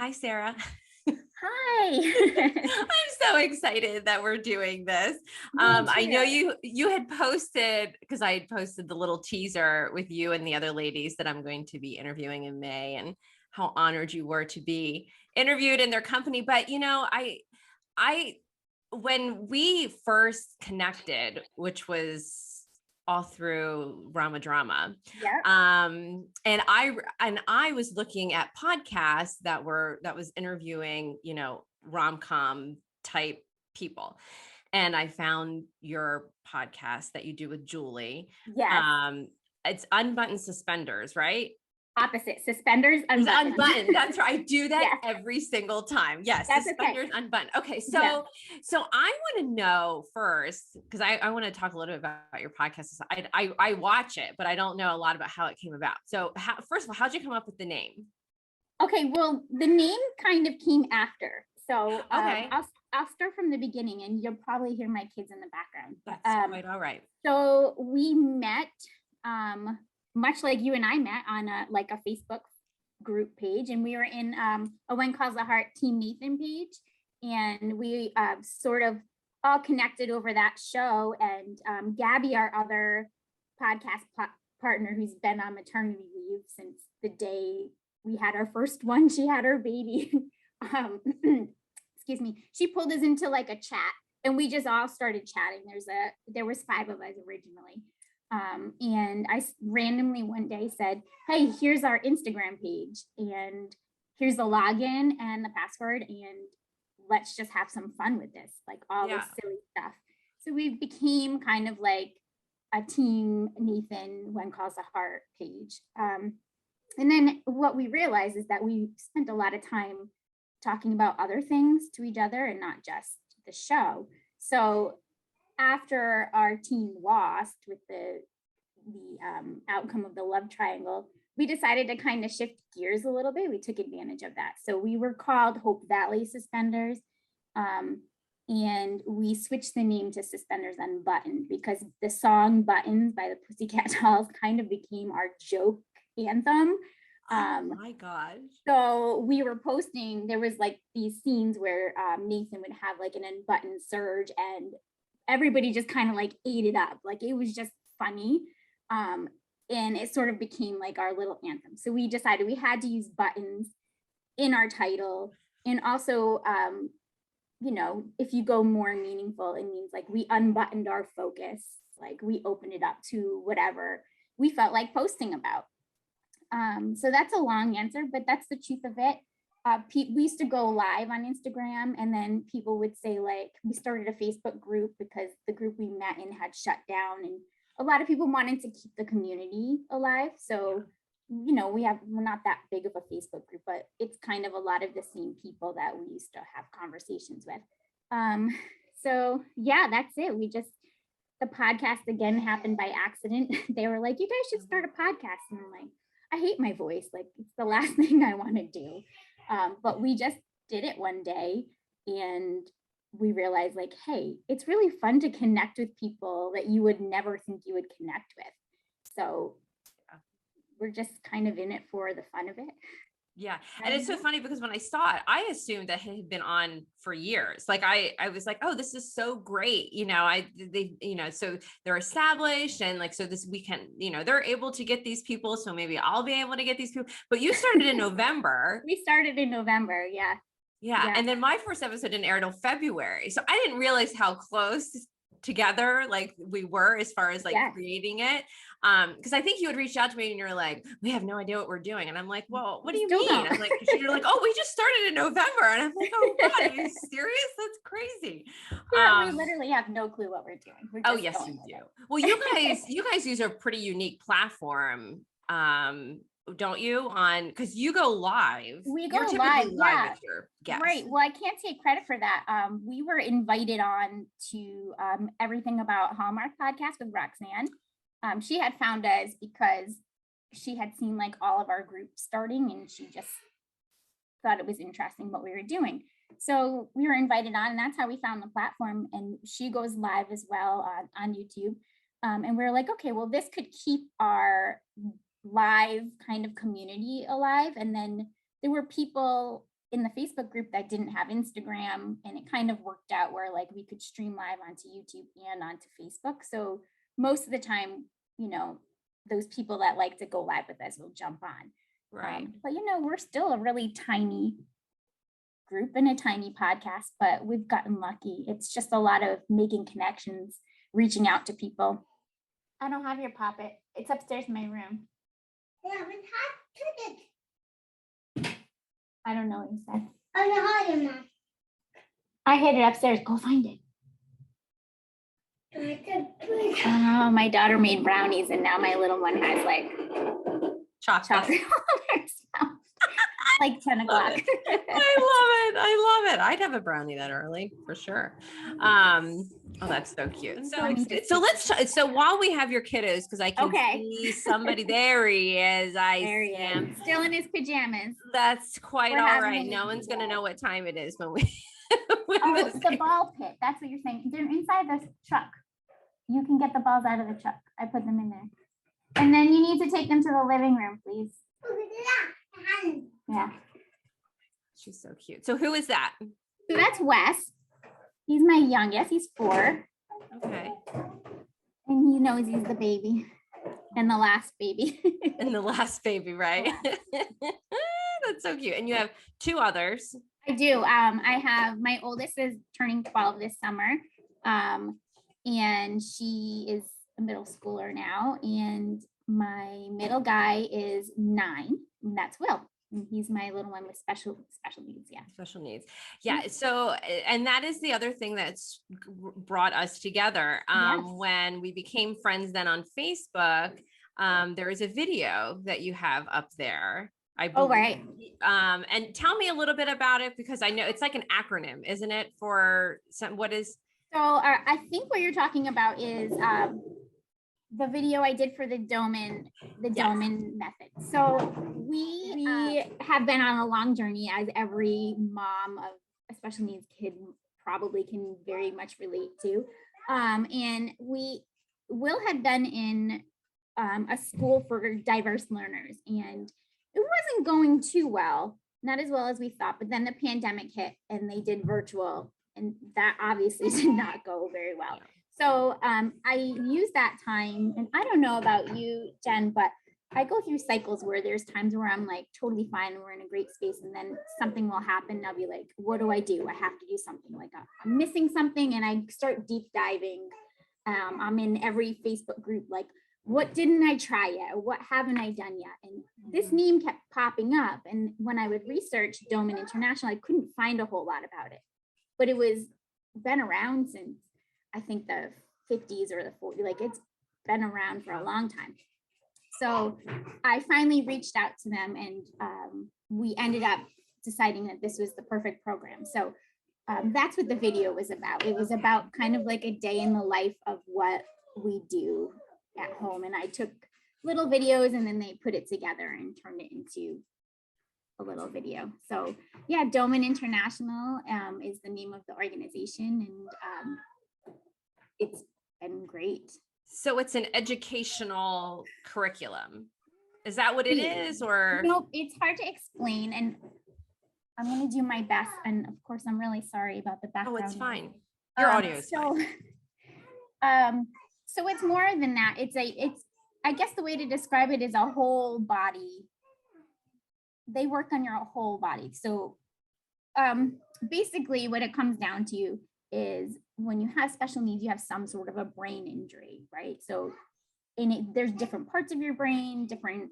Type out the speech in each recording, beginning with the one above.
Hi, Sarah. Hi. I'm so excited that we're doing this. Me I know too. you had posted, because I had posted the little teaser with you and the other ladies that I'm going to be interviewing in May, and how honored you were to be interviewed in their company. But I when we first connected, which was all through Rama Drama, Yep. and I was looking at podcasts that was interviewing, rom-com type people, and I found your podcast that you do with Julie. Yes. It's Unbuttoned Suspenders, right? Opposite. Suspenders It's unbuttoned. unbuttoned. That's right. I do that Yes. every single time. Yes. That's okay. Suspenders unbuttoned. Okay. Yeah. So I want to know first, because I want to talk a little bit about your podcast. I watch it, but I don't know a lot about how it came about. So first of all, how'd you come up with the name? Okay. Well, the name kind of came after. So Okay. I'll start from the beginning, and you'll probably hear my kids in the background. That's quite all right. So we met, much like you and I met on a Facebook group page, and we were in a When Calls the Heart Team Nathan page, and we sort of all connected over that show. And Gabby, our other podcast partner, who's been on maternity leave since the day we had our first one, she had her baby. Excuse me. She pulled us into like a chat, and we just all started chatting. There was 5 of us originally. And I randomly one day said, hey, here's our Instagram page, and here's the login and the password, and let's just have some fun with this, like all this silly stuff. So we became kind of like a Team Nathan When Calls the Heart page. And then what we realized is that we spent a lot of time talking about other things to each other and not just the show. So after our team lost with the outcome of the love triangle, we decided to kind of shift gears a little bit. We took advantage of that. So we were called Hope Valley Suspenders, and we switched the name to Suspenders Unbuttoned because the song Buttons by the Pussycat Dolls kind of became our joke anthem. Oh my gosh. So we were posting, there was like these scenes where Nathan would have like an unbuttoned surge, and everybody just kind of like ate it up. Like it was just funny. And it sort of became like our little anthem. So we decided we had to use buttons in our title. And also, if you go more meaningful, it means like we unbuttoned our focus, like we opened it up to whatever we felt like posting about. So that's a long answer, but that's the truth of it. We used to go live on Instagram, and then people would say, like, we started a Facebook group because the group we met in had shut down, and a lot of people wanted to keep the community alive. So, we're not that big of a Facebook group, but it's kind of a lot of the same people that we used to have conversations with. So yeah, that's it. The podcast again happened by accident. They were like, you guys should start a podcast. And I'm like, I hate my voice. Like, it's the last thing I want to do. But we just did it one day, and we realized, like, hey, it's really fun to connect with people that you would never think you would connect with. So we're just kind of in it for the fun of it. Yeah. And it's so funny because when I saw it, I assumed that it had been on for years. Like I was like, oh, this is so great. So they're established, and like, so this weekend, they're able to get these people. So maybe I'll be able to get these people, but you started in November. We started in November. Yeah. Yeah. And then my first episode didn't air until February. So I didn't realize how close together like we were as far as like creating it. Because I think you had reached out to me and you're like, we have no idea what we're doing. And I'm like, well, what do you mean? I'm like, you're like, oh, we just started in November. And I'm like, oh God, are you serious? That's crazy. Yeah, we literally have no clue what we're doing. Oh, yes, you do. Well, you guys use a pretty unique platform. Don't you? Because you go live. We go live with your guests. Right. Well, I can't take credit for that. We were invited on to Everything About Hallmark podcast with Roxanne. She had found us because she had seen like all of our groups starting, and she just thought it was interesting what we were doing. So we were invited on, and that's how we found the platform. And she goes live as well on YouTube. And we were like, okay, well, this could keep our live kind of community alive. And then there were people in the Facebook group that didn't have Instagram, and it kind of worked out where like we could stream live onto YouTube and onto Facebook. So most of the time, those people that like to go live with us will jump on. Right. But we're still a really tiny group and a tiny podcast, but we've gotten lucky. It's just a lot of making connections, reaching out to people. I don't have your puppet. It's upstairs in my room. Yeah, we have to. I don't know what you said. Oh, no, hold on, Mom. I hid it upstairs. Go find it. Oh, my daughter made brownies, and now my little one has like chocolate like 10 o'clock. I love it. I'd have a brownie that early for sure. Oh, that's so cute. So while we have your kiddos, because I can see somebody, there he is. There he is. Still in his pajamas. That's quite all right. No one's going to know what time it is when we. It's the ball pit. That's what you're saying. They're inside the truck. You can get the balls out of the truck. I put them in there. And then you need to take them to the living room, please. Yeah. She's so cute. So who is that? So that's Wes. He's my youngest. He's 4. Okay. And he knows he's the baby. And the last baby. And the last baby, right? That's so cute. And you have 2 others. I do. I have my oldest is turning 12 this summer. And she is a middle schooler now. And my middle guy is 9. And that's Will. And he's my little one with special needs. Yeah. Special needs. Yeah. So, and that is the other thing that's brought us together. Yes. When we became friends then on Facebook, there is a video that you have up there. I believe. Oh, right. And tell me a little bit about it, because I know it's like an acronym, isn't it? For some, what is? So I think what you're talking about is the video I did for the Doman method. So we have been on a long journey, as every mom of a special needs kid probably can very much relate to. And Will had been in a school for diverse learners, and it wasn't going too well, not as well as we thought. But then the pandemic hit and they did virtual, and that obviously did not go very well. So I use that time, and I don't know about you, Jen, but I go through cycles where there's times where I'm like totally fine and we're in a great space, and then something will happen and I'll be like, what do? I have to do something. Like I'm missing something, and I start deep diving. I'm in every Facebook group, like, what didn't I try yet? What haven't I done yet? And this name kept popping up. And when I would research Doman International, I couldn't find a whole lot about it, but it was been around since I think the 50s or the 40s, like it's been around for a long time. So I finally reached out to them, and we ended up deciding that this was the perfect program. So that's what the video was about. It was about kind of like a day in the life of what we do at home. And I took little videos, and then they put it together and turned it into a little video. So yeah, Doman International is the name of the organization, and it's been great. So it's an educational curriculum. Is that what it is? Or nope, it's hard to explain, and I'm going to do my best. And of course, I'm really sorry about the background. Oh, it's fine. Your audio is fine. So it's more than that. It's I guess the way to describe it is a whole body. They work on your whole body. So basically what it comes down to is when you have special needs, you have some sort of a brain injury, right? So there's different parts of your brain, different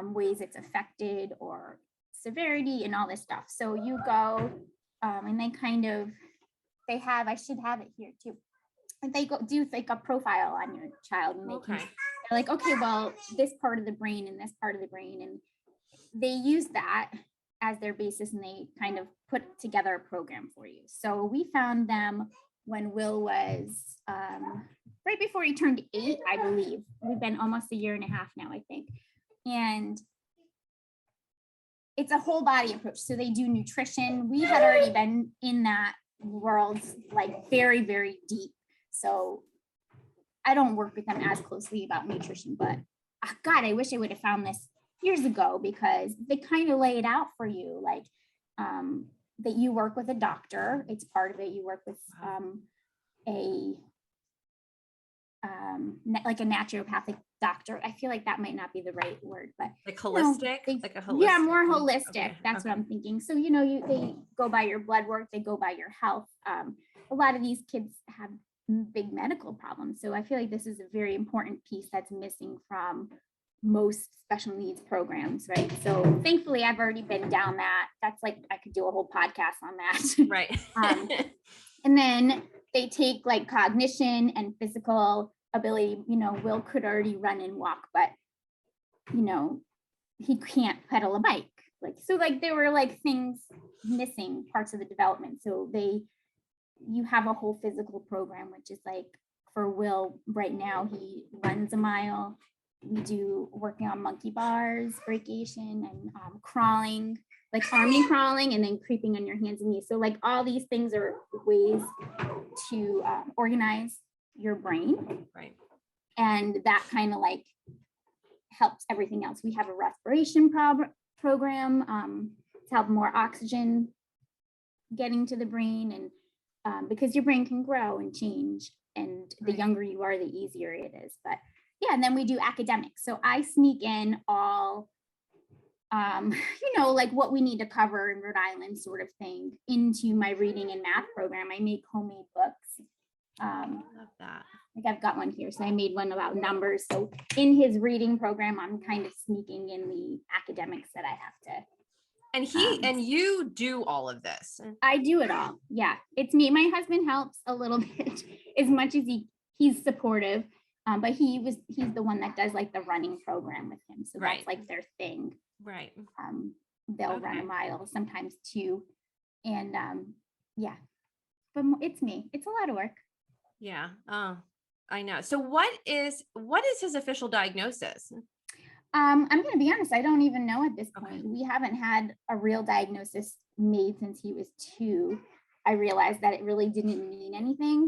ways it's affected, or severity and all this stuff. So you go and I should have it here too. And they go do like a profile on your child, and they're like, okay, well, this part of the brain and this part of the brain, and they use that as their basis, and they kind of put together a program for you. So we found them when Will was right before he turned 8, I believe. We've been almost a year and a half now, I think. And it's a whole body approach. So they do nutrition. We had already been in that world, like very, very deep. So I don't work with them as closely about nutrition, but God, I wish I would have found this years ago, because they kind of lay it out for you. Like, that you work with a doctor. It's part of it. You work with like a naturopathic doctor. I feel like that might not be the right word, but like holistic, like a holistic. Yeah, more holistic. Okay. That's what I'm thinking. So, they go by your blood work, they go by your health. A lot of these kids have big medical problems. So I feel like this is a very important piece that's missing from most special needs programs, right? So thankfully I've already been down that. That's like, I could do a whole podcast on that. Right. And then they take like cognition and physical ability. Will could already run and walk, but he can't pedal a bike. So there were like things missing, parts of the development. So you have a whole physical program, which is like for Will right now, he runs a mile. We do working on monkey bars, brachiation, and crawling, like army crawling, and then creeping on your hands and knees. So like all these things are ways to organize your brain. Right. And that kind of like helps everything else. We have a respiration program to help more oxygen getting to the brain, and because your brain can grow and change, and the younger you are, the easier it is. But yeah, and then we do academics. So I sneak in all, like what we need to cover in Rhode Island sort of thing into my reading and math program. I make homemade books. I love that. Like I've got one here. So I made one about numbers. So in his reading program, I'm kind of sneaking in the academics that I have to. And and you do all of this. I do it all. Yeah, it's me. My husband helps a little bit as much as he's supportive. But he's the one that does like the running program with him. So that's like their thing. Right. They'll run a mile, sometimes two. And yeah, but it's me. It's a lot of work. Yeah. Oh, I know. So what is his official diagnosis? I'm going to be honest. I don't even know at this point. We haven't had a real diagnosis made since he was 2. I realized that it really didn't mean anything.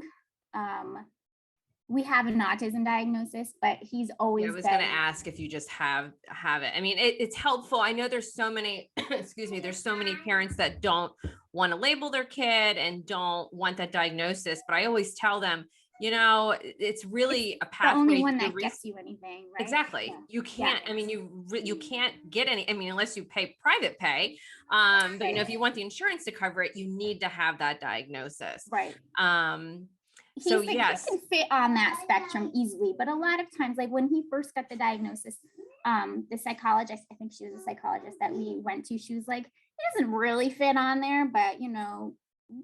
We have an autism diagnosis, but he's always. I was going to ask if you just have it. I mean, it's helpful. I know there's so many, excuse me, there's so many parents that don't want to label their kid and don't want that diagnosis. But I always tell them, it's really a pathway. The only one that gets you anything, right? Exactly. Yeah. You can't. Yeah. I mean, you can't get any. I mean, unless you pay private pay. But if you want the insurance to cover it, you need to have that diagnosis. Right. So yes, he can fit on that spectrum easily, but a lot of times, like when he first got the diagnosis, the psychologist, I think she was a psychologist that we went to, she was like, he doesn't really fit on there, but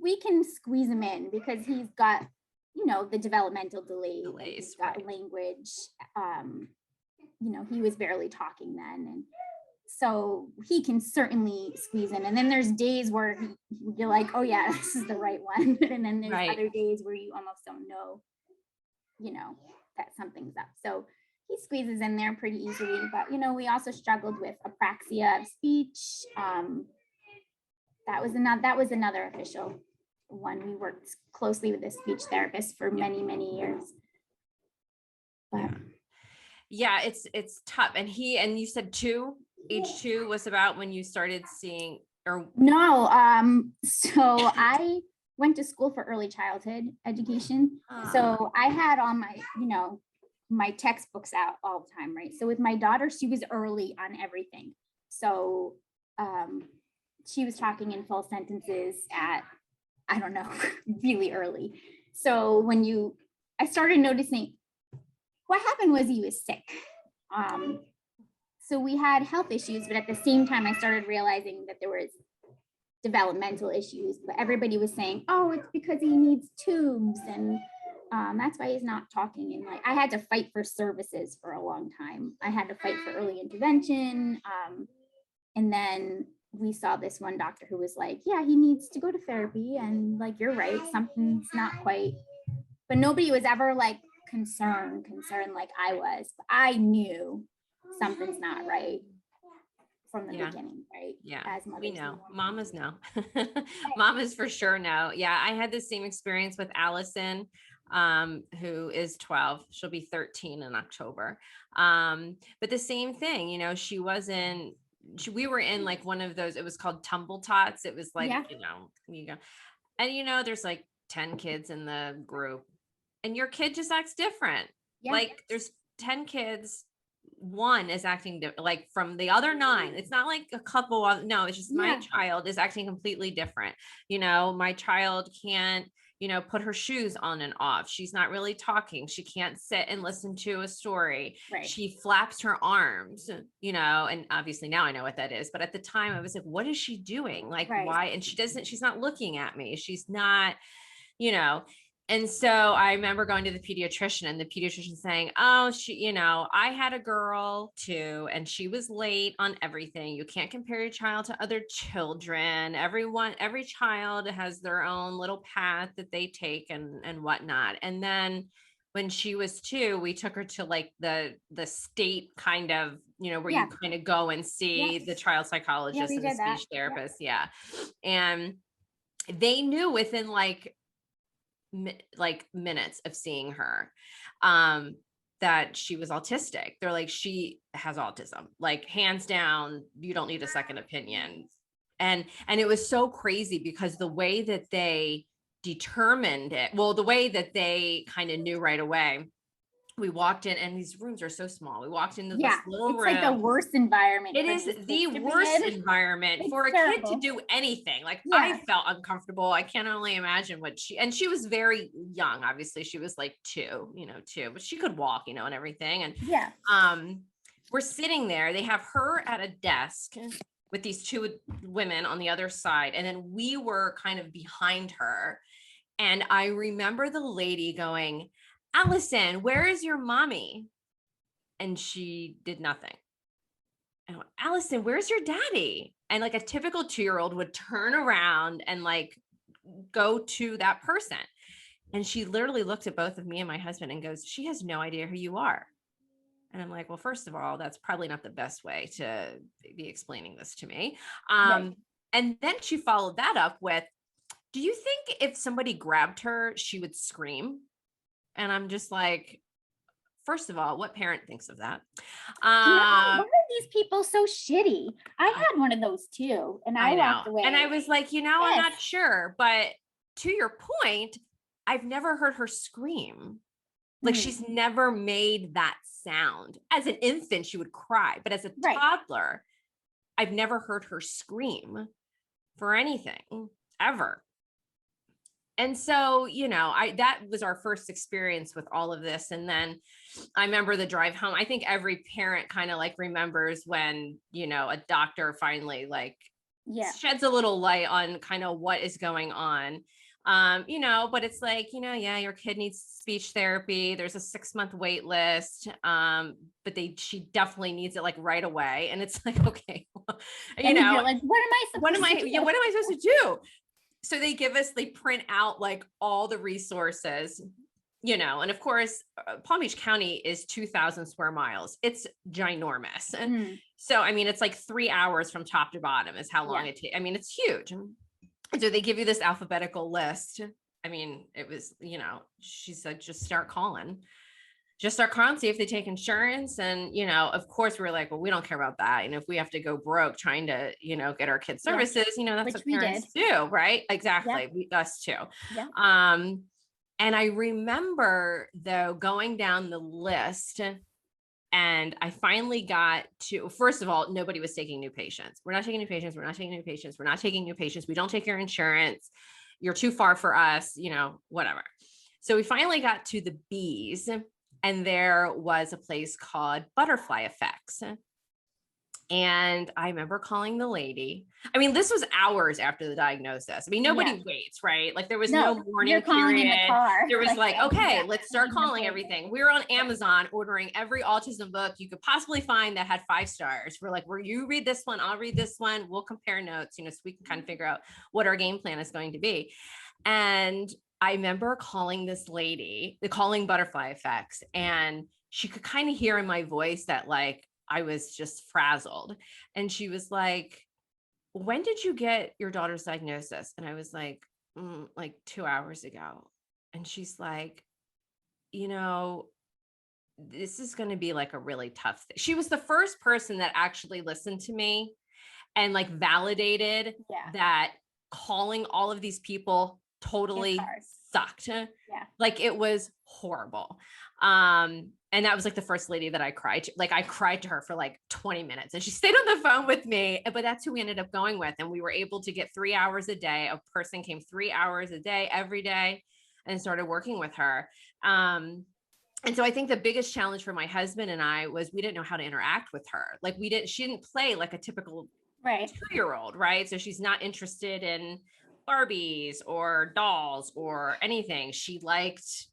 we can squeeze him in because he's got, the developmental delays, he's got language, he was barely talking then, and so he can certainly squeeze in. And then there's days where you're like, oh yeah, this is the right one. And then there's other days where you almost don't know, that something's up. So he squeezes in there pretty easily. But, we also struggled with apraxia of speech. That was another official one. We worked closely with a speech therapist for many, many years. But yeah, it's tough. And you said 2? Age 2 was about when you started seeing, or no. So I went to school for early childhood education. So I had all my, my textbooks out all the time, right? So with my daughter, she was early on everything. So she was talking in full sentences at, I don't know, really early. So I started noticing what happened was he was sick. So we had health issues, but at the same time, I started realizing that there was developmental issues, but everybody was saying, oh, it's because he needs tubes. And that's why he's not talking. And like, I had to fight for services for a long time. I had to fight for early intervention. And then we saw this one doctor who was like, yeah, he needs to go to therapy. And like, you're right, something's not quite, but nobody was ever like concerned like I was. But I knew something's not right from the beginning, right? Yeah, as we know. Mamas know. Mamas for sure know. Yeah, I had the same experience with Allison, who is 12. She'll be 13 in October. But the same thing, she wasn't we were in like one of those, it was called tumble tots. It was like, Yeah. you go, and there's like 10 kids in the group and your kid just acts different. Yeah. Like there's 10 kids. One is acting like from the other 9. It's not like a couple of, no, it's just my child is acting completely different. My child can't, put her shoes on and off. She's not really talking. She can't sit and listen to a story. Right. She flaps her arms, and obviously now I know what that is. But at the time I was like, what is she doing? Like, why? And she's not looking at me. She's not, and so I remember going to the pediatrician and the pediatrician saying, oh, I had a girl too, and she was late on everything. You can't compare your child to other children. Every child has their own little path that they take and whatnot. And then when she was 2, we took her to like the state kind of, where you kind of go and see the child psychologist and the speech therapist. Yeah. And they knew within like minutes of seeing her that she was autistic. They're like, she has autism, like hands down, you don't need a second opinion. And it was so crazy because the way that they determined it, the way that they kind of knew right away, we walked in and these rooms are so small. We walked into this little room. It's like the worst environment. It is the worst environment for a kid to do anything. Like I felt uncomfortable. I can't only imagine she was very young. Obviously she was like 2, but she could walk, and everything. And we're sitting there. They have her at a desk with these 2 women on the other side. And then we were kind of behind her. And I remember the lady going, Allison, where is your mommy? And she did nothing. And I went, Allison, where's your daddy? And like a typical 2-year-old would turn around and like go to that person. And she literally looked at both of me and my husband and goes, she has no idea who you are. And I'm like, well, first of all, that's probably not the best way to be explaining this to me. And then she followed that up with, do you think if somebody grabbed her, she would scream? And I'm just like, first of all, what parent thinks of that? Why are these people so shitty? I had one of those too. And I walked away. And I was like, I'm not sure. But to your point, I've never heard her scream. Like she's never made that sound. As an infant, she would cry. But as a toddler, I've never heard her scream for anything ever. And so, that was our first experience with all of this. And then I remember the drive home. I think every parent kind of like remembers when, a doctor finally like sheds a little light on kind of what is going on. But it's like, your kid needs speech therapy. There's a 6-month wait list. But she definitely needs it like right away. And it's like, okay, you're like, what am I supposed to do? So they print out like all the resources, and of course, Palm Beach County is 2,000 square miles. It's ginormous. So, I mean, it's like 3 hours from top to bottom is how long it takes. I mean, it's huge. So they give you this alphabetical list. I mean, it was, she said, just start calling, see if they take insurance. And, of course we're like, well, we don't care about that. And if we have to go broke trying to, get our kids services, that's what parents do. Right. Exactly. Us too. And I remember though, going down the list and I finally got to, first of all, nobody was taking new patients. We're not taking new patients. We're not taking new patients. We're not taking new patients. We don't take your insurance. You're too far for us, whatever. So we finally got to the B's. And there was a place called Butterfly Effects. And I remember calling the lady. I mean, this was hours after the diagnosis. I mean, nobody waits, right? Like there was no morning period. In the car. There was like, okay, let's start calling everything. We were on Amazon ordering every autism book you could possibly find that had 5 stars. We're like, you read this one, I'll read this one. We'll compare notes, so we can kind of figure out what our game plan is going to be. And I remember calling this lady, calling Butterfly Effects, and she could kind of hear in my voice that like I was just frazzled. And she was like, when did you get your daughter's diagnosis? And I was like, like 2 hours ago. And she's like, this is going to be like a really tough thing. She was the first person that actually listened to me and like validated Yeah. that calling all of these people totally sucked. Yeah. Like it was horrible. And that was like the first lady that I cried to. Like I cried to her for like 20 minutes and she stayed on the phone with me, but that's who we ended up going with. And we were able to get 3 hours a day. A person came 3 hours a day, every day, and started working with her. And so I think the biggest challenge for my husband and I was we didn't know how to interact with her. Like she didn't play like a typical 2-year-old, right? So she's not interested in Barbies or dolls or anything. She liked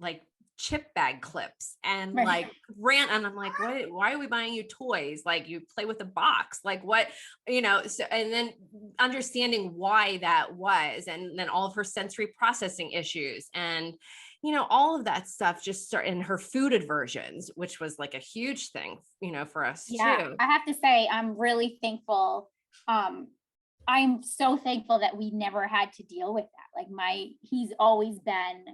like chip bag clips and like ran. And I'm like, why are we buying you toys? Like you play with a box, like what, so, and then understanding why that was, and then all of her sensory processing issues and, all of that stuff just start in her food aversions, which was like a huge thing, for us too. I have to say, I'm really thankful. I'm so thankful that we never had to deal with that. Like he's always been,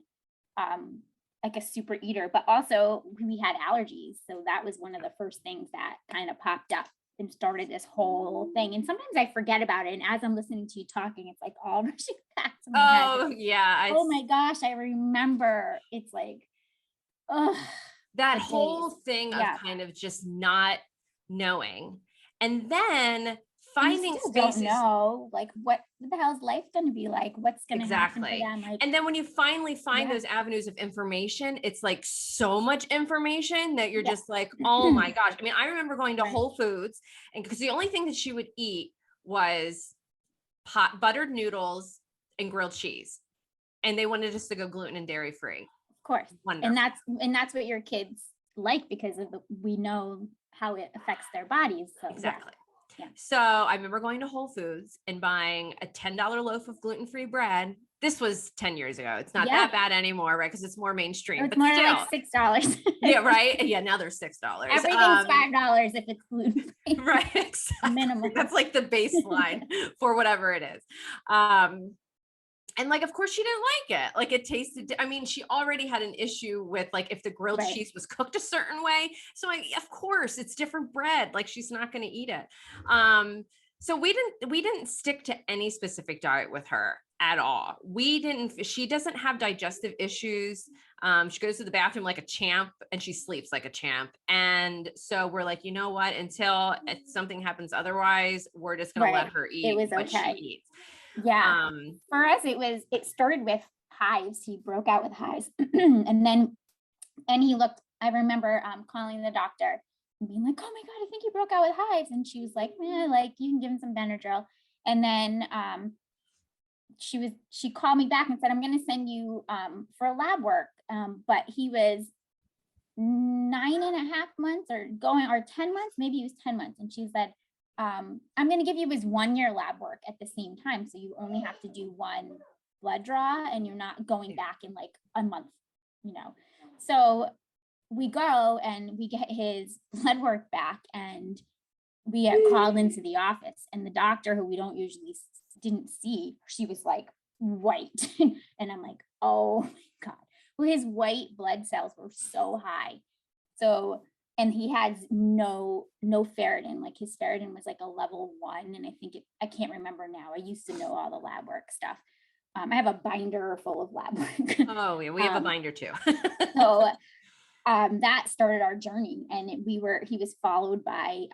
like a super eater, but also we had allergies. So that was one of the first things that kind of popped up and started this whole thing. And sometimes I forget about it. And as I'm listening to you talking, it's like all rushing back to my head. Yeah. Oh my gosh, I remember. It's like, that whole thing of kind of just not knowing. And then finding spaces. Don't know, like what the hell is life going to be like? What's going to happen for them? Like, and then when you finally find those avenues of information, it's like so much information that you're just like, oh my gosh. I mean, I remember going to Whole Foods, and because the only thing that she would eat was buttered noodles and grilled cheese, and they wanted us to go gluten and dairy free. Of course. Wonderful. And that's what your kids like, because we know how it affects their bodies. So exactly. Yeah. So I remember going to Whole Foods and buying a $10 loaf of gluten-free bread. This was 10 years ago. It's not that bad anymore, right? Because it's more mainstream. It's but more still, like $6. Yeah, right. Yeah, now they're $6. Everything's $5 if it's gluten-free. Right. Exactly. Minimum. That's like the baseline for whatever it is. And like, of course she didn't like it. Like it tasted, I mean, she already had an issue with like, if the grilled cheese was cooked a certain way. So of course it's different bread. Like she's not going to eat it. So we didn't stick to any specific diet with her at all. She doesn't have digestive issues. She goes to the bathroom like a champ and she sleeps like a champ. And so we're like, you know what, until something happens otherwise, we're just going to let her eat what she eats. Yeah. For us, it started with hives. He broke out with hives. and he looked, I remember calling the doctor and being like, oh my God, I think he broke out with hives. And she was like, like you can give him some Benadryl. And then she called me back and said, I'm going to send you for lab work. But he was 9.5 months or 10 months, maybe he was 10 months. And she said, I'm going to give you his 1-year lab work at the same time. So you only have to do one blood draw and you're not going back in like a month, So we go and we get his blood work back and we get called into the office, and the doctor, who we don't usually didn't see, she was like white. And I'm like, oh my God. Well, his white blood cells were so high. So, and he has no ferritin, like his ferritin was like a level 1. And I can't remember now. I used to know all the lab work stuff. I have a binder full of lab work. Oh yeah, we have a binder too. So that started our journey, and he was followed by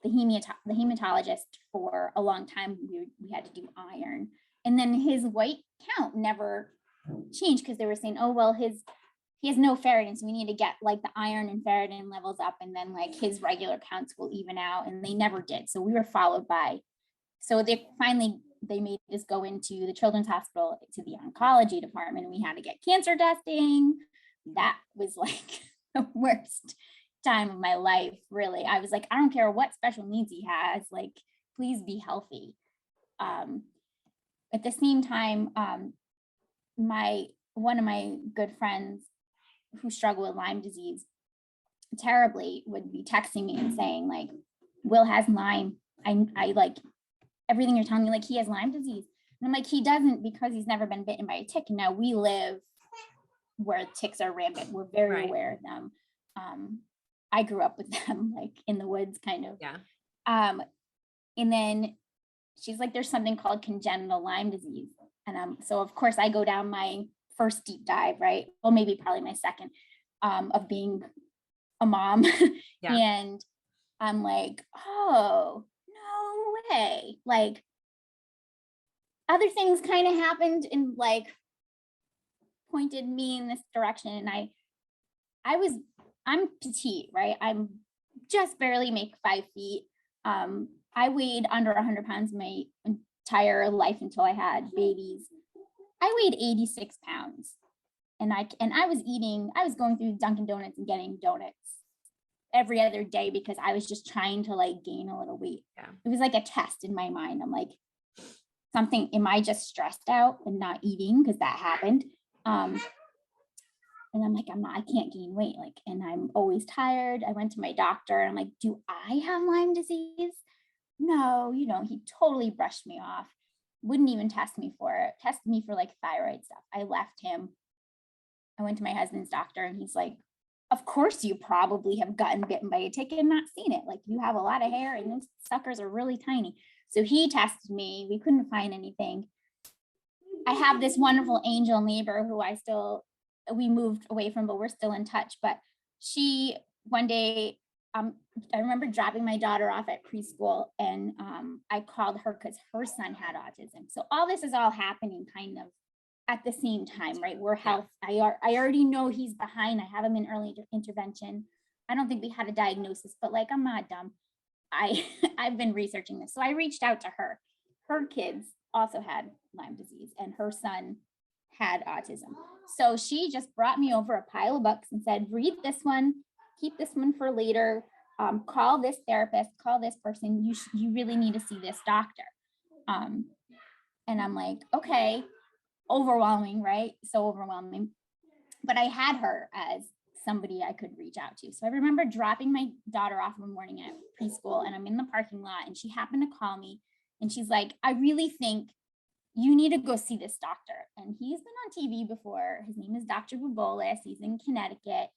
the hematologist for a long time. We had to do iron, and then his white count never changed because they were saying, oh well, he has no ferritin, so we need to get like the iron and ferritin levels up, and then like his regular counts will even out, and they never did. So we were followed by, so they made us go into the children's hospital to the oncology department, and we had to get cancer testing. That was like the worst time of my life, really. I was like, I don't care what special needs he has, like, please be healthy. At the same time, one of my good friends who struggle with Lyme disease terribly would be texting me and saying like, Will has Lyme. I like everything you're telling me, like he has Lyme disease. And I'm like, he doesn't, because he's never been bitten by a tick. And now we live where ticks are rampant. We're very aware of them. I grew up with them like in the woods kind of. Yeah. And then she's like, there's something called congenital Lyme disease. And so of course I go down my first deep dive, right? Well, maybe probably my second, of being a mom. Yeah. And I'm like, oh, no way. Like, other things kind of happened and like pointed me in this direction. And I'm petite, right? I'm just barely make 5 feet. I weighed under 100 pounds my entire life until I had babies. I weighed 86 pounds. And I was going through Dunkin' Donuts and getting donuts every other day because I was just trying to like gain a little weight. Yeah. It was like a test in my mind. I'm like, am I just stressed out and not eating? Because that happened. And I'm like, I can't gain weight. Like, and I'm always tired. I went to my doctor and I'm like, do I have Lyme disease? No, you don't. He totally brushed me off. Wouldn't even test me for it. Tested me for like thyroid stuff. I left him. I went to my husband's doctor and he's like, of course you probably have gotten bitten by a tick and not seen it. Like, you have a lot of hair and those suckers are really tiny. So he tested me. We couldn't find anything. I have this wonderful angel neighbor who we moved away from, but we're still in touch. But she, one day, I remember dropping my daughter off at preschool and I called her because her son had autism. So all this is all happening kind of at the same time, right? We're health. I already know he's behind. I have him in early intervention. I don't think we had a diagnosis, but like, I'm not dumb. I've been researching this. So I reached out to her. Her kids also had Lyme disease and her son had autism. So she just brought me over a pile of books and said, read this one, keep this one for later, call this therapist, call this person. You really need to see this doctor. And I'm like, okay, overwhelming, right? So overwhelming. But I had her as somebody I could reach out to. So I remember dropping my daughter off one morning at preschool and I'm in the parking lot and she happened to call me and she's like, I really think you need to go see this doctor. And he's been on TV before. His name is Dr. Bubolis. He's in Connecticut.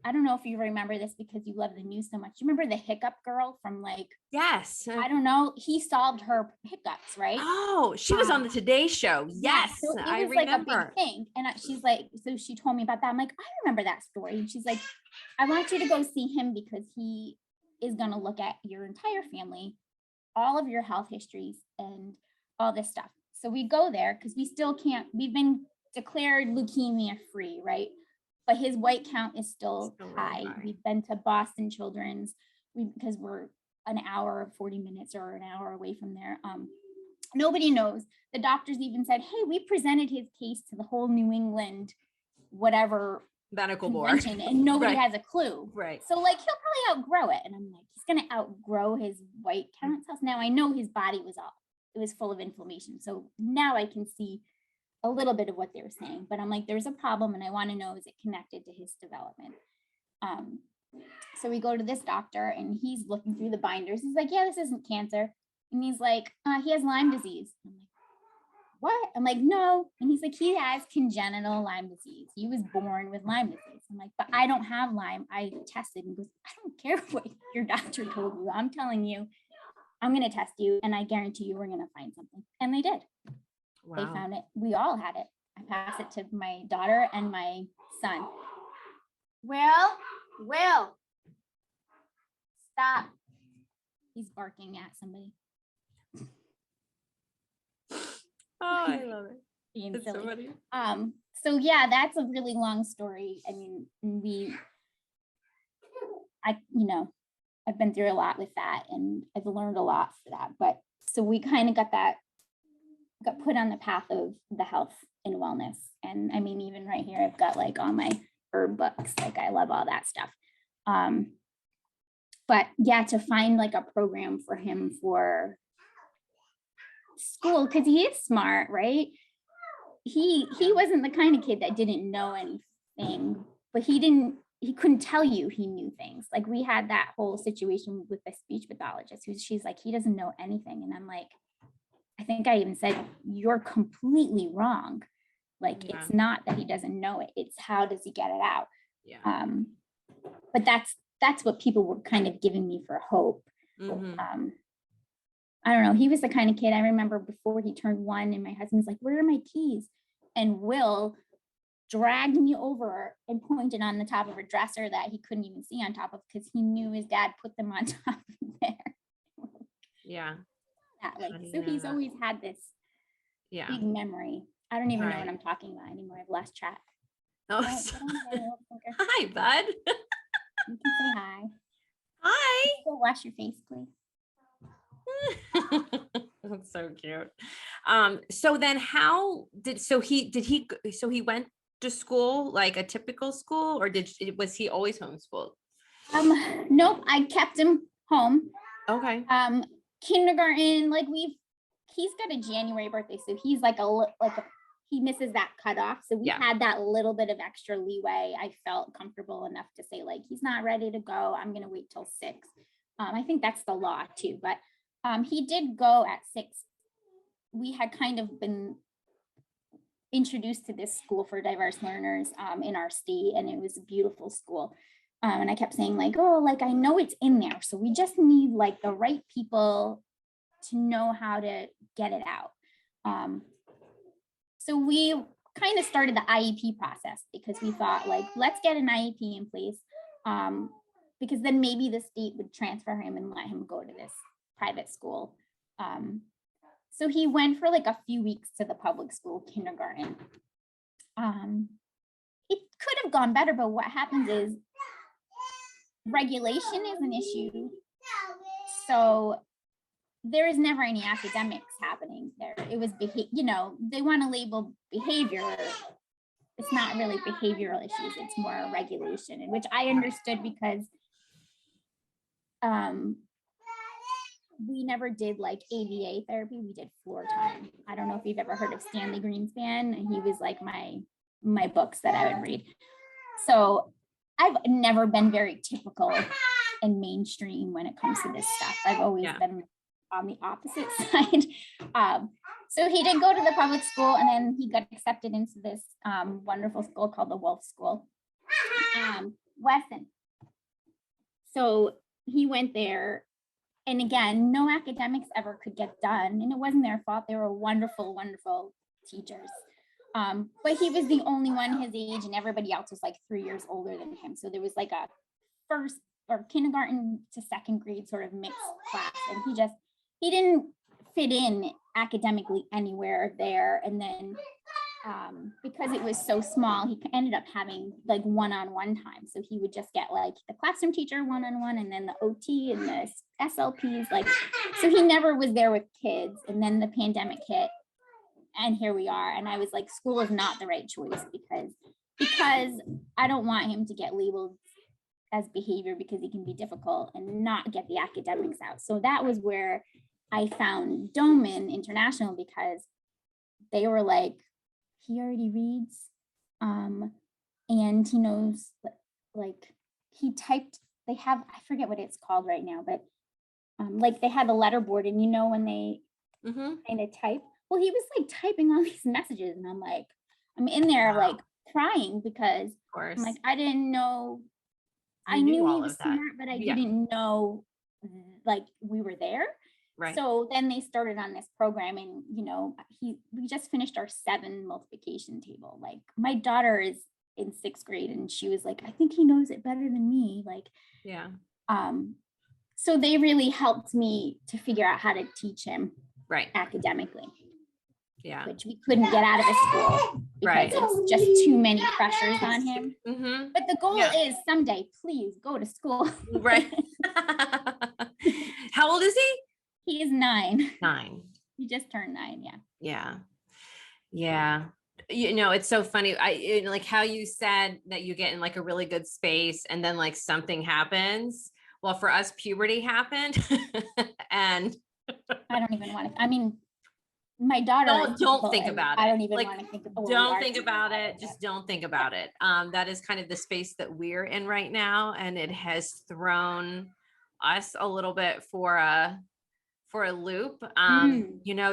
I don't know if you remember this because you love the news so much. You remember the hiccup girl from like, yes, I don't know. He solved her hiccups, right? Oh, she was on the Today Show. Yes, so it was I remember. Like a big thing. And she's like, so she told me about that. I'm like, I remember that story. And she's like, I want you to go see him because he is going to look at your entire family, all of your health histories and all this stuff. So we go there because we still can't, we've been declared leukemia free, right? But his white count is still high. We've been to Boston Children's because we're an hour, 40 minutes or an hour away from there. Nobody knows. The doctors even said, hey, we presented his case to the whole New England, whatever medical board, and nobody has a clue. Right. So like, he'll probably outgrow it. And I'm like, he's going to outgrow his white count cells. Now I know his body it was full of inflammation. So now I can see a little bit of what they were saying, but I'm like, there's a problem and I want to know, is it connected to his development? So we go to this doctor and he's looking through the binders. He's like, yeah, this isn't cancer. And he's like, he has Lyme disease. I'm like, what? I'm like, no. And he's like, he has congenital Lyme disease. He was born with Lyme disease. I'm like, but I don't have Lyme. I tested. And he goes, I don't care what your doctor told you. I'm telling you, I'm going to test you. And I guarantee you we're going to find something. And they did. Wow. They found it. We all had it. I passed it to my daughter and my son. Will, stop. He's barking at somebody. Oh, I love it. Being It's silly. so funny. So yeah, that's a really long story. I mean, I've been through a lot with that and I've learned a lot for that. But so we kind of got put on the path of the health and wellness. And I mean, even right here, I've got like all my herb books. Like I love all that stuff. But yeah, to find like a program for him for school, because he is smart, right? He wasn't the kind of kid that didn't know anything, but he couldn't tell you he knew things. Like we had that whole situation with the speech pathologist she's like, he doesn't know anything. And I'm like, I think I even said, you're completely wrong. Like, It's not that he doesn't know it. It's how does he get it out? Yeah. But that's what people were kind of giving me for hope. Mm-hmm. I don't know. He was the kind of kid I remember before he turned 1 and my husband's like, where are my keys? And Will dragged me over and pointed on the top of a dresser that he couldn't even see on top of because he knew his dad put them on top of there. Yeah. So he's always had this big memory. I don't even know what I'm talking about anymore. I've lost track. Oh, hi, bud. You can say hi. Hi. Go wash your face, please. That's so cute. So then he went to school, like a typical school, or was he always homeschooled? Nope, I kept him home. Okay. Kindergarten, he's got a January birthday, so he's he misses that cutoff. So we had that little bit of extra leeway. I felt comfortable enough to say, like, he's not ready to go. I'm going to wait till 6. I think that's the law too, but he did go at 6. We had kind of been introduced to this school for diverse learners in our state, and it was a beautiful school. And I kept saying, like, oh, like, I know it's in there. So we just need like the right people to know how to get it out. So we kind of started the IEP process because we thought, like, let's get an IEP in place, because then maybe the state would transfer him and let him go to this private school. So he went for like a few weeks to the public school kindergarten. It could have gone better, but what happens is regulation is an issue. So there is never any academics happening there. It was, they want to label behavior. It's not really behavioral issues. It's more regulation, which I understood because we never did like ABA therapy. We did floor time. I don't know if you've ever heard of Stanley Greenspan. He was like my books that I would read. So I've never been very typical and mainstream when it comes to this stuff. I've always been on the opposite side. So he did go to the public school, and then he got accepted into this wonderful school called the Wolf School, Wesson. So he went there, and again, no academics ever could get done, and it wasn't their fault. They were wonderful, wonderful teachers. But he was the only one his age, and everybody else was like 3 years older than him. So there was like a first or kindergarten to second grade sort of mixed class, and he didn't fit in academically anywhere there. And then because it was so small, he ended up having like one-on-one time. So he would just get like the classroom teacher one-on-one, and then the OT and the SLPs, like, so he never was there with kids. And then the pandemic hit, and here we are. And I was like, school is not the right choice because I don't want him to get labeled as behavior, because he can be difficult and not get the academics out. So that was where I found Doman International, because they were like, he already reads, and he knows, like, he typed, I forget what it's called right now, but like they had a letter board, and when they kind of type, well, he was like typing all these messages, and I'm in there like crying, because I'm like, I didn't know, I knew he was smart, but I didn't know like we were there. Right. So then they started on this program, and we just finished our 7 multiplication table. Like, my daughter is in 6th grade, and she was like, I think he knows it better than me. Like, so they really helped me to figure out how to teach him academically. Yeah. Which we couldn't get out of his school because it's just too many pressures on him. Mm-hmm. But the goal is someday, please go to school. Right. How old is he? He is 9. 9. He just turned 9. Yeah. Yeah. It's so funny. Like how you said that you get in like a really good space, and then like something happens. Well, for us, puberty happened. And I don't even want to, my daughter. Don't think about it. I don't even want to think about it. Don't think about it. Just don't think about it. That is kind of the space that we're in right now. And it has thrown us a little bit for a loop.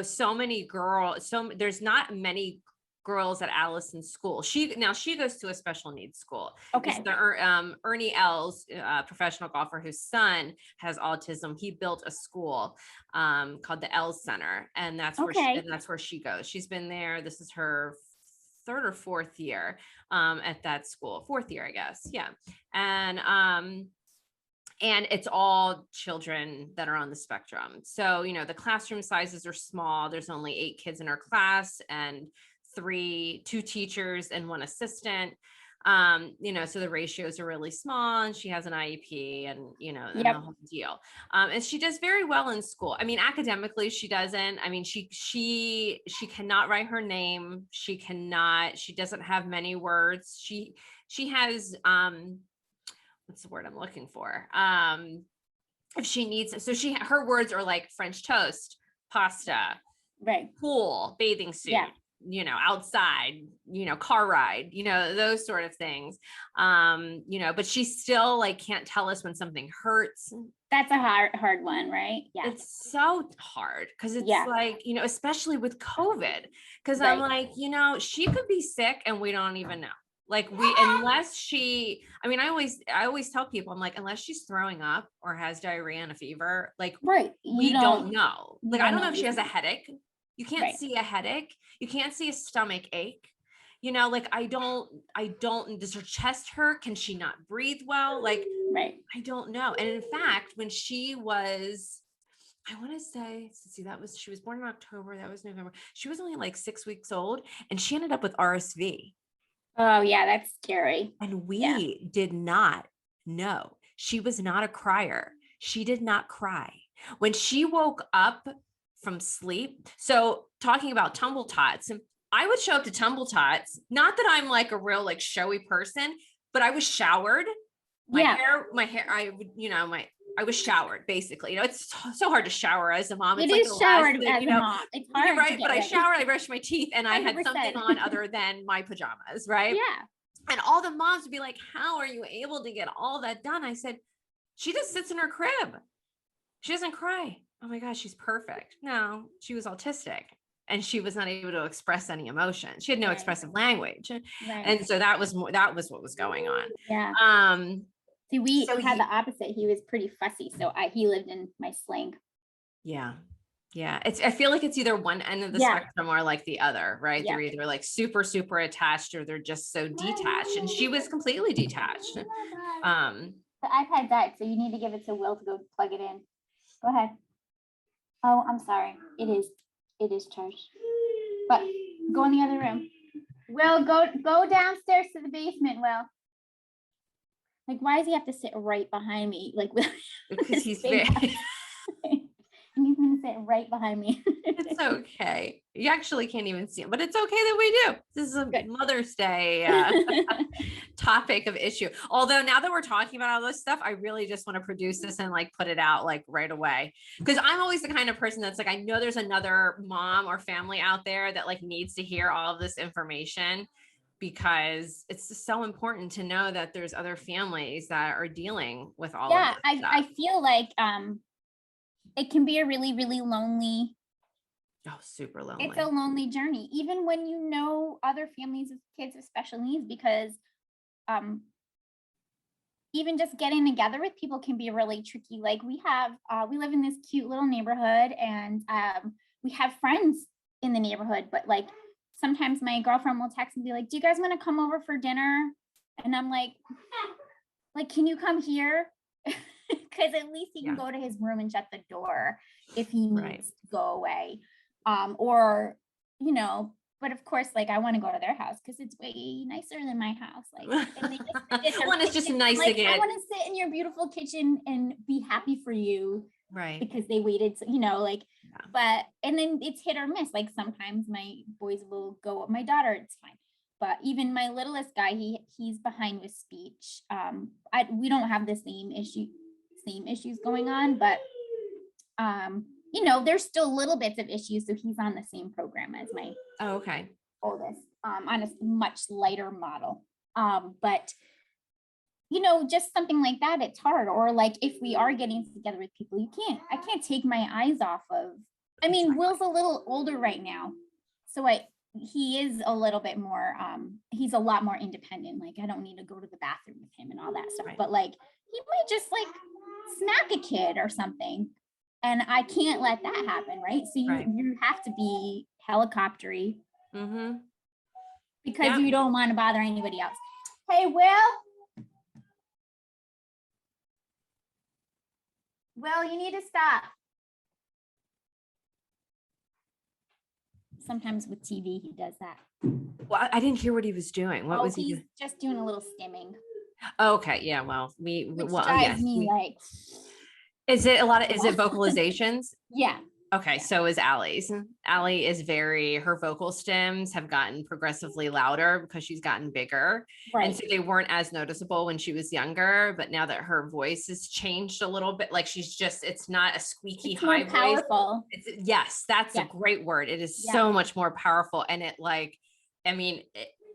So many girls, there's not many girls at Allison's school. She goes to a special needs school. Okay. It's the Ernie Els, professional golfer whose son has autism. He built a school called the Els Center, and that's where she goes. She's been there. This is her third or fourth year at that school. Fourth year, I guess. Yeah. And it's all children that are on the spectrum. So, the classroom sizes are small. There's only 8 kids in our class and 2 teachers and 1 assistant. So the ratios are really small, and she has an IEP and, and the whole deal. And she does very well in school. I mean, academically, she doesn't. I mean, she cannot write her name. She doesn't have many words. She has, what's the word I'm looking for? If she needs, her words are like French toast, pasta, right, pool, bathing suit, outside, car ride, those sort of things. But she still like can't tell us when something hurts. That's a hard one, right? Yeah. It's so hard because it's like, especially with COVID, because I'm like, she could be sick and we don't even know. Like I always tell people, I'm like, unless she's throwing up or has diarrhea and a fever, like, we don't know. Like, I don't know if she has a headache. You can't see a headache. You can't see a stomach ache. Like, I don't, does her chest hurt? Can she not breathe well? Like, I don't know. And in fact, when she was, I want to say, she was born in October. That was November. She was only like 6 weeks old, and she ended up with RSV. Oh yeah, that's scary. And we did not know. She was not a crier. She did not cry. When she woke up from sleep, so talking about tumble tots, I would show up to tumble tots, not that I'm like a real like showy person, but I was showered. My hair, I was showered basically. It's so hard to shower as a mom. It it's is like showered as a mom. It's hard, right? But I showered, I brushed my teeth, and I had 100%. something on other than my pajamas, right? Yeah. And all the moms would be like, "How are you able to get all that done?" I said, "She just sits in her crib. She doesn't cry." Oh my gosh, she's perfect. No, she was autistic. And she was not able to express any emotion. She had no expressive language. Right. And so that was what was going on. Yeah. See, we had the opposite. He was pretty fussy. So he lived in my sling. Yeah. Yeah. I feel like it's either one end of the spectrum or like the other, right? Yeah. They're either like super, super attached, or they're just so detached. And she was completely detached. The iPad died, so you need to give it to Will to go plug it in. Go ahead. Oh, I'm sorry. It is charged. But go in the other room. Will, go downstairs to the basement, Will. Like, why does he have to sit right behind me? Like, because he's very... And he's gonna sit right behind me. It's okay. You actually can't even see him, but it's okay that we do. This is a Mother's Day topic of issue. Although now that we're talking about all this stuff, I really just want to produce this and like put it out like right away. Because I'm always the kind of person that's like, I know there's another mom or family out there that like needs to hear all of this information, because it's just so important to know that there's other families that are dealing with all of this stuff. I feel like it can be a really, really lonely. Oh, super lonely. It's a lonely journey, even when you know other families with kids with special needs, because even just getting together with people can be really tricky. Like we live in this cute little neighborhood, and we have friends in the neighborhood, but like sometimes my girlfriend will text and be like, "Do you guys want to come over for dinner?" And I'm like, can you come here? Because at least he can go to his room and shut the door if he needs to go away. Or, but of course, like I want to go to their house because it's way nicer than my house. Like, one is just nice again. I want to sit in your beautiful kitchen and be happy for you. Right. Because they waited, but, and then it's hit or miss. Like sometimes my boys will go, my daughter, it's fine. But even my littlest guy, he's behind with speech. We don't have the same issues going on, but there's still little bits of issues. So he's on the same program as my oldest, on a much lighter model. But just something like that, it's hard. Or like if we are getting together with people, I can't take my eyes off of. I mean, Will's a little older right now, so he is a little bit more, he's a lot more independent. Like I don't need to go to the bathroom with him and all that stuff. Right. But like he might just like smack a kid or something. And I can't let that happen, right? So you have to be helicoptery because you don't want to bother anybody else. Hey, Will, you need to stop. Sometimes with TV, he does that. Well, I didn't hear what he was doing. What was he doing? He's just doing a little skimming. Okay. Yeah. Well, drives me like. Is it vocalizations? Yeah. Okay. So is Allie's. Allie is her vocal stems have gotten progressively louder because she's gotten bigger. Right. And so they weren't as noticeable when she was younger, but now that her voice has changed a little bit, like it's not a squeaky high voice. Powerful. Yes, that's a great word. It is so much more powerful. And it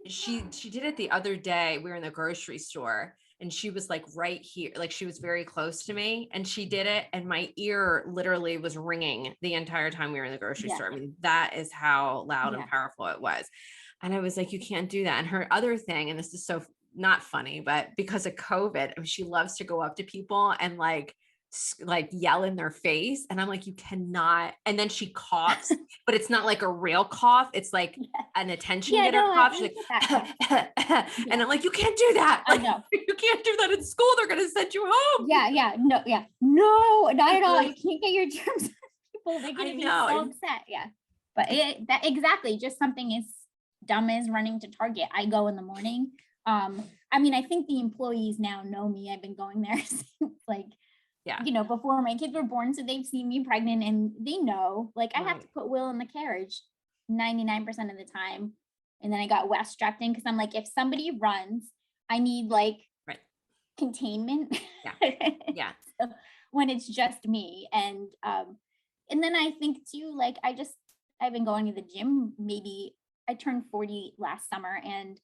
she did it the other day. We were in the grocery store and she was like right here, like she was very close to me and she did it. And my ear literally was ringing the entire time we were in the grocery store. I mean, that is how loud and powerful it was. And I was like, you can't do that. And her other thing, and this is so not funny, but because of COVID, she loves to go up to people and like yell in their face. And I'm like, you cannot. And then she coughs, but it's not like a real cough. It's like an attention getter cough. She's like, and I'm like, you can't do that. Like, I know. You can't do that in school. They're going to send you home. No, not at all. You can't get your germs on people. They're going to be so upset. Yeah. But exactly. Just something as dumb as running to Target. I go in the morning. I mean, I think the employees now know me. I've been going there since before my kids were born. So they've seen me pregnant and they know, like I have to put Will in the carriage 99% of the time. And then I got Wes strapped in because I'm like, if somebody runs, I need like containment. Yeah. So when it's just me. And then I think too, like I've been going to the gym. Maybe I turned 40 last summer and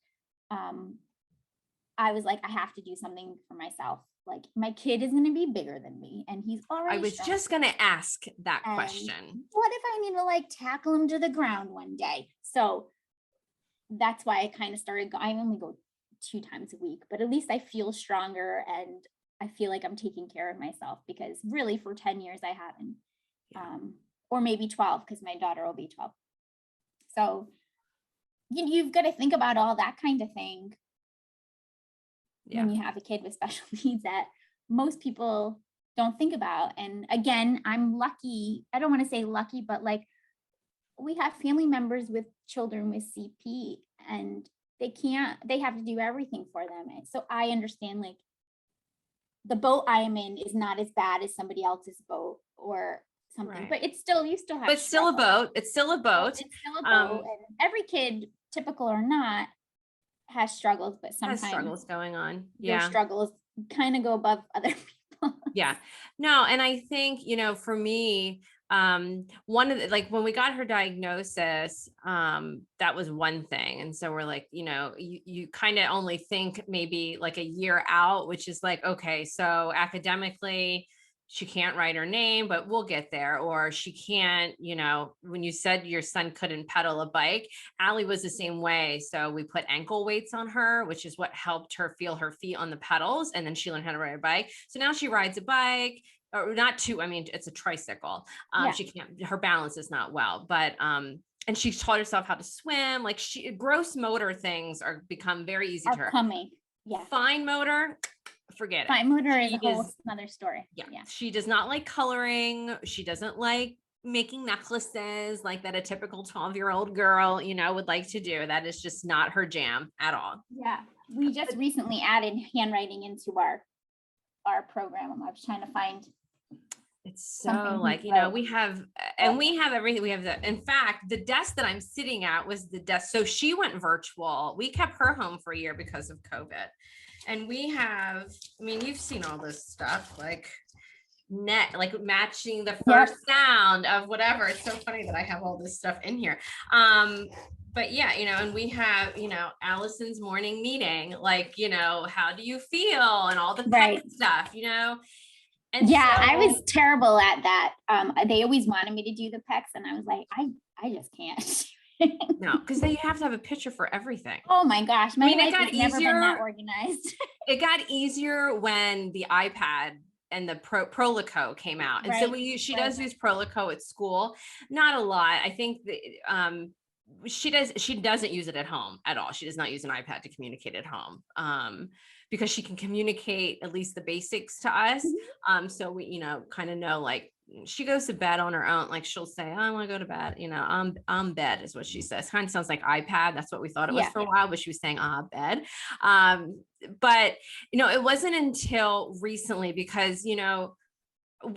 I was like, I have to do something for myself. Like my kid is going to be bigger than me and he's already I was strong. just going to ask that question. What if I need to like tackle him to the ground one day? So that's why I kind of started I only go 2 times a week, but at least I feel stronger and I feel like I'm taking care of myself because really for 10 years I haven't, or maybe 12 because my daughter will be 12. So you've got to think about all that kind of thing. When you have a kid with special needs that most people don't think about. And again, I'm lucky. I don't want to say lucky, but like we have family members with children with CP and they have to do everything for them. And so I understand like the boat I am in is not as bad as somebody else's boat or something, but it's still, you still have. But still a boat. It's still a boat. It's still a boat. And every kid, typical or not, has struggles, but sometimes struggles going on. Their struggles kind of go above other people. No, and I think, for me, one of the, like when we got her diagnosis, that was one thing. And so we're like, you kind of only think maybe like a year out, which is like, okay, so academically, she can't write her name, but we'll get there. Or she can't, when you said your son couldn't pedal a bike, Allie was the same way. So we put ankle weights on her, which is what helped her feel her feet on the pedals. And then she learned how to ride a bike. So now she rides a bike, or not it's a tricycle. She can't, her balance is not well, but, and she taught herself how to swim. Like gross motor things become very easy to her. Coming. Yeah. Fine motor, forget it. Fine motor is a whole another story. Yeah. She does not like coloring. She doesn't like making necklaces like that a typical 12-year-old girl, would like to do. That is just not her jam at all. Yeah. We just recently added handwriting into our program. I was trying to find. It's so like, we have everything. We have in fact, the desk that I'm sitting at was the desk. So she went virtual. We kept her home for a year because of COVID. And we have, you've seen all this stuff like matching the first sound of whatever. It's so funny that I have all this stuff in here. But yeah, and we have, Allison's morning meeting, like, how do you feel and all the stuff, And I was terrible at that. They always wanted me to do the pecs and I was like, I just can't. No, because then you have to have a picture for everything. Oh my gosh, my I mean, it life got has never been that easier. organized. It got easier when the iPad and the Prolico came out. And so Right, she right. does use Prolico at school. Not a lot. I think that, she doesn't use it at home at all. She does not use an iPad to communicate at home. Because she can communicate at least the basics to us. Mhm. So we, kind of know, like, she goes to bed on her own. Like, she'll say, I want to go to bed, bed is what she says. Kind of sounds like iPad. That's what we thought it was Yeah. for a while, but she was saying, bed. But it wasn't until recently, because,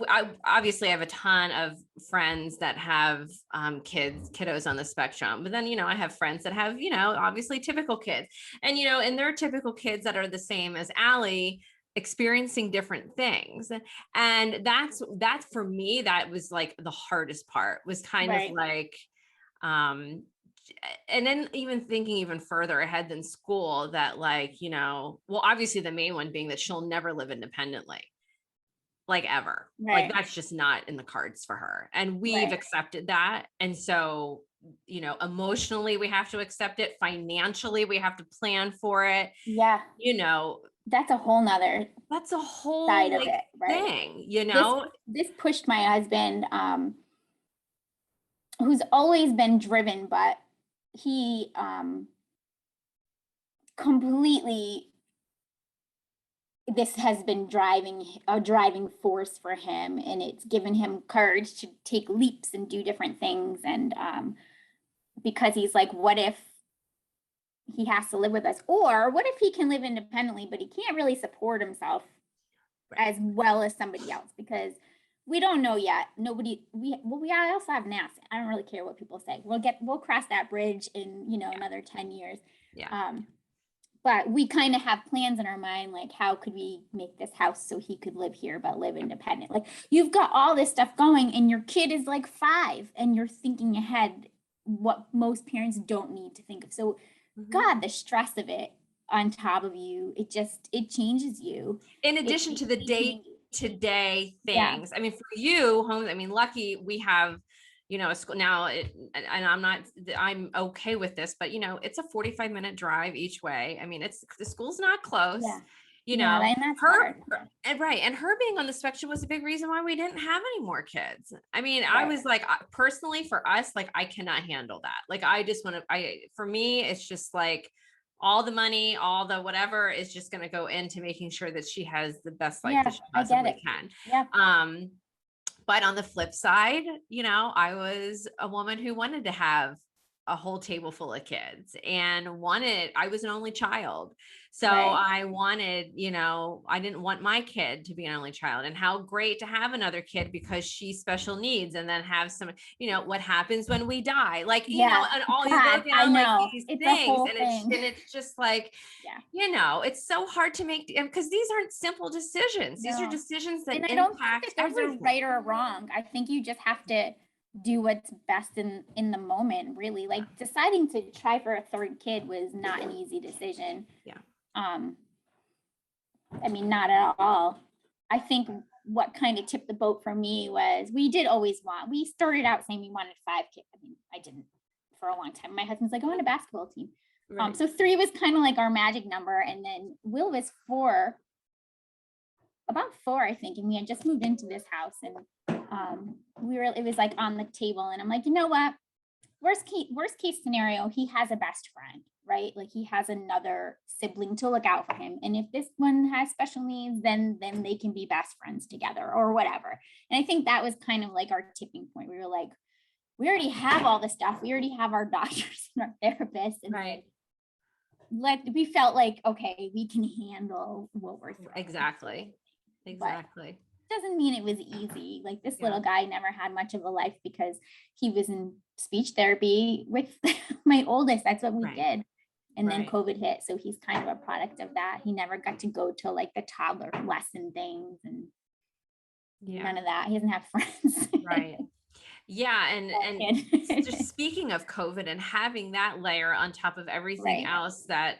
I obviously have a ton of friends that have kiddos on the spectrum, but then, I have friends that have, obviously typical kids, and, and they're typical kids that are the same as Allie, experiencing different things. And that's for me, that was like the hardest part, was kind of Right. like, and then even thinking even further ahead than school, that, like, well, obviously the main one being that she'll never live independently, like, ever. Like, Right. that's just not in the cards for her. And we've Right. accepted that. And so, emotionally we have to accept it. Financially, we have to plan for it. Yeah. That's a whole nother That's a whole, side of like, it, right? thing, This pushed my husband, who's always been driven, but he completely, this has been a driving force for him, and it's given him courage to take leaps and do different things. And because he's like, what if he has to live with us, or what if he can live independently but he can't really support himself as well as somebody else? Because we don't know yet. We also have NASA. I don't really care what people say. We'll cross that bridge in another 10 years. Yeah. But we kind of have plans in our mind, like, how could we make this house so he could live here but live independent? Like, you've got all this stuff going, and your kid is like 5, and you're thinking ahead, what most parents don't need to think of. So God, the stress of it on top of you, it changes you. In addition to the day-to-day things. Yeah. I mean, for you, home, I mean, lucky we have, a school now, and I'm okay with this, but it's a 45-minute drive each way. I mean, the school's not close. Yeah. And that's her, right. And her being on the spectrum was a big reason why we didn't have any more kids. I mean, right. I was like, personally, for us, like, I cannot handle that. Like, I just want to, for me, it's just like, all the money, all the whatever is just going to go into making sure that she has the best life that she possibly can. Yeah. But on the flip side, I was a woman who wanted to have a whole table full of kids, and I was an only child. So right. I wanted, I didn't want my kid to be an only child, and how great to have another kid because she's special needs, and then have some, what happens when we die, like, and all you go down like these things, and it's just like, it's so hard to make, because these aren't simple decisions. These are decisions that I don't think that there's a right or a wrong. I think you just have to do what's best in the moment, really. Like, deciding to try for a 3rd kid was not an easy decision. I mean, not at all. I think what kind of tipped the boat for me was, we started out saying we wanted 5 kids. I mean, I didn't for a long time. My husband's like, I want a basketball team. Right. So 3 was kind of like our magic number. And then Will was about 4, I think. And we had just moved into this house, and it was like on the table, and I'm like, you know what? Worst case scenario, he has a best friend, right? Like, he has another sibling to look out for him. And if this one has special needs, then they can be best friends together or whatever. And I think that was kind of like our tipping point. We were like, we already have all the stuff. We already have our doctors and our therapists. And right. Like, we felt like, okay, we can handle what we're through. Exactly. But doesn't mean it was easy. Like, this little guy never had much of a life because he was in speech therapy with my oldest. That's what we did. And then COVID hit. So he's kind of a product of that. He never got to go to like the toddler lesson things, and none of that. He doesn't have friends. Right. Yeah. And just speaking of COVID and having that layer on top of everything else that,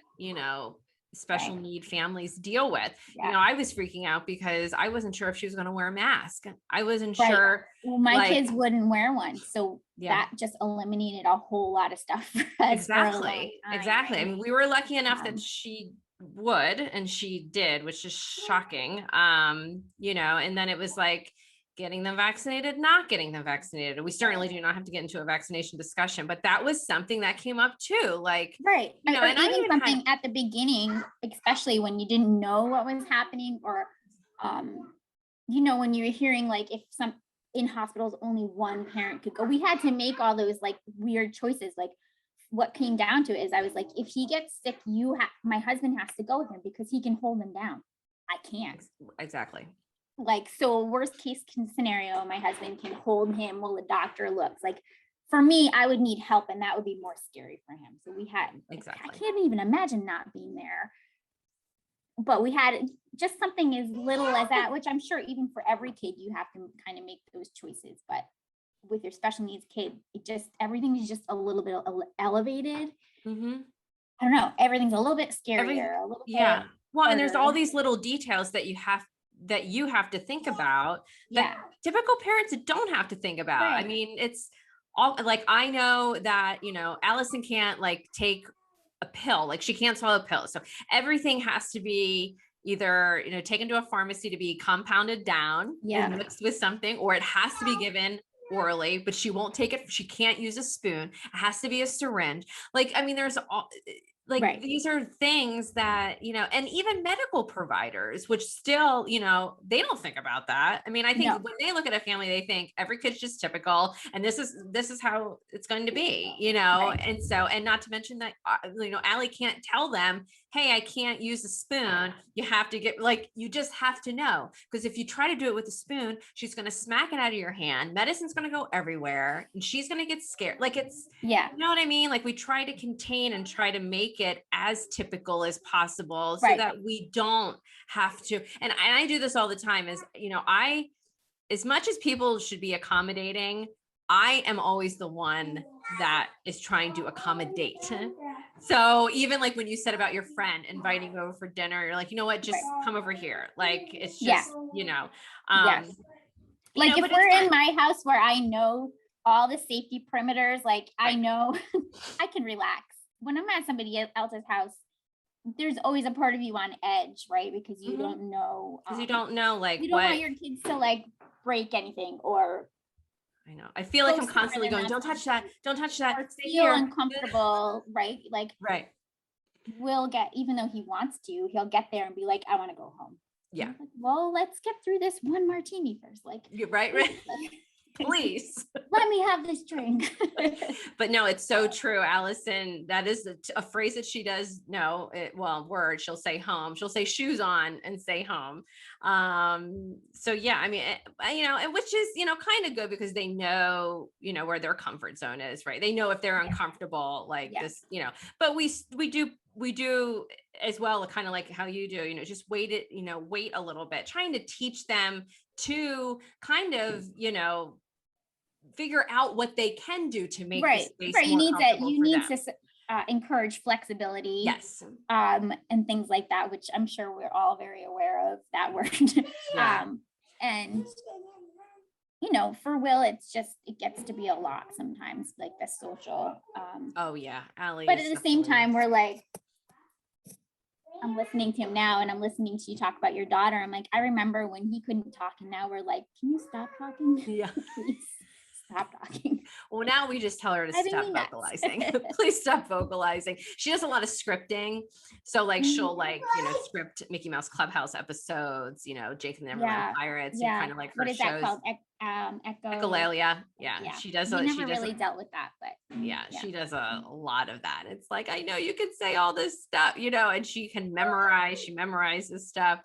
special need families deal with. Yeah. I was freaking out because I wasn't sure if she was going to wear a mask. I wasn't Right. sure. Well, my kids wouldn't wear one. So that just eliminated a whole lot of stuff for us. Exactly. Exactly. Right? I mean, we were lucky enough that she would, and she did, which is shocking. And then it was like getting them vaccinated, not getting them vaccinated. We certainly do not have to get into a vaccination discussion, but that was something that came up too. Like, right. And I even something at the beginning, especially when you didn't know what was happening, or, when you were hearing, like, if in hospitals, only one parent could go, we had to make all those like weird choices. Like, what came down to it is I was like, if he gets sick, my husband has to go with him because he can hold him down. I can't. Exactly. Like, so worst case scenario, my husband can hold him while the doctor looks. Like, for me, I would need help, and that would be more scary for him. So we had, I can't even imagine not being there. But we had just something as little as that, which I'm sure even for every kid, you have to kind of make those choices. But with your special needs kid, everything is just a little bit elevated. Mm-hmm. I don't know. Everything's a little bit scarier. A little bit well, harder. And there's all these little details that you have to think about that typical parents don't have to think about. Right. I mean, it's all like, I know that, Allison can't like take a pill, like she can't swallow a pill. So everything has to be either, taken to a pharmacy to be compounded down or mixed with something, or it has to be given orally, but she won't take it. She can't use a spoon. It has to be a syringe. Like, I mean, there's all like, these are things that, and even medical providers, which still, they don't think about that. I mean, I think when they look at a family, they think every kid's just typical and this is how it's going to be, and so, and not to mention that, Allie can't tell them, hey, I can't use a spoon. You have to you just have to know, because if you try to do it with a spoon, she's going to smack it out of your hand. Medicine's going to go everywhere and she's going to get scared. Like, it's, you know what I mean? Like, we try to contain and try to make it as typical as possible so that we don't have to. And I do this all the time is, as much as people should be accommodating, I am always the one that is trying to accommodate. So even like when you said about your friend inviting you over for dinner, you're like, you know what, just come over here. Like, it's just, like, if we're in my house where I know all the safety perimeters, like I know I can relax. When I'm at somebody else's house, there's always a part of you on edge, right? Because you don't know. Because you don't know, like, you don't want your kids to like break anything, or I know. I feel like I'm constantly going, don't touch that. Don't touch that. Or feel uncomfortable, right? Like, we'll get, even though he wants to, he'll get there and be like, I want to go home. Yeah. Like, well, let's get through this one martini first. Like, you're right. Please let me have this drink. But no, it's so true, Allison. That is a phrase that she does know. Word. She'll say home. She'll say shoes on and say home. So yeah, I mean, and which is, kind of good because they know, where their comfort zone is, right? They know if they're uncomfortable, like this, but we do as well, kind of like how you do, just wait a little bit, trying to teach them to kind of, figure out what they can do to make the space you need to encourage flexibility, and things like that, which I'm sure we're all very aware of that word. And for Will, it gets to be a lot sometimes, like the social Allie, but at the same time, we're like, I'm listening to him now and I'm listening to you talk about your daughter. I'm like, I remember when he couldn't talk, and now we're like, can you stop talking? Please stop talking. Well, now we just tell her to stop vocalizing. Please stop vocalizing. She does a lot of scripting. So like, she'll script Mickey Mouse Clubhouse episodes, Jake and the Neverland Pirates, and kind of like her what is shows. That called? Echolalia. Yeah. She does. We never really dealt with that, but she does a lot of that. It's like, I know you can say all this stuff, and she can memorize. She memorizes stuff.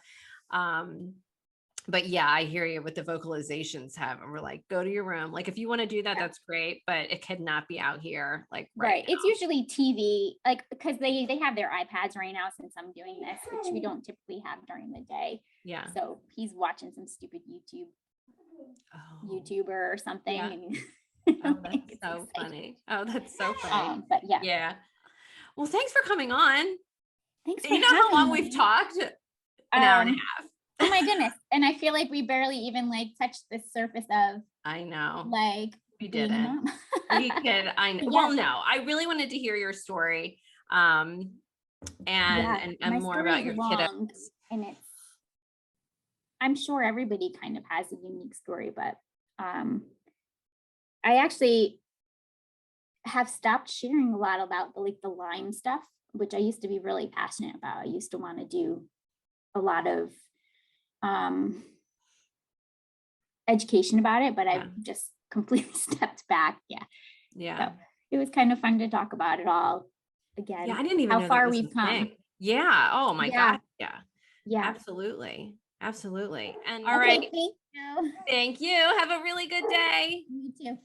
But yeah, I hear you with the vocalizations and we're like, go to your room. Like, if you want to do that, that's great, but it could not be out here. Like, right now. It's usually TV, like, because they have their iPads right now since I'm doing this, which we don't typically have during the day. Yeah. So he's watching some stupid YouTuber or something. Yeah. And that's so funny. Oh, that's so funny. But yeah. Yeah. Well, thanks for coming on. Thanks for You know how having long me. we've talked? An hour and a half. Oh my goodness. And I feel like we barely even like touched the surface of I know. like We being a didn't. mom. We could, I know. Yes. Well, no, I really wanted to hear your story. And My more story about is your long, kiddos. and I'm sure everybody kind of has a unique story, but I actually have stopped sharing a lot about the Lyme stuff, which I used to be really passionate about. I used to want to do a lot of education about it, but Yeah. I've just completely stepped back. Yeah. Yeah. So it was kind of fun to talk about it all again. Yeah, I didn't even how know far that was we've a come. thing. Yeah. Oh my Yeah. God. Yeah. Yeah. Absolutely. Absolutely. And All right. Thank you. Thank you. Have a really good day. You too.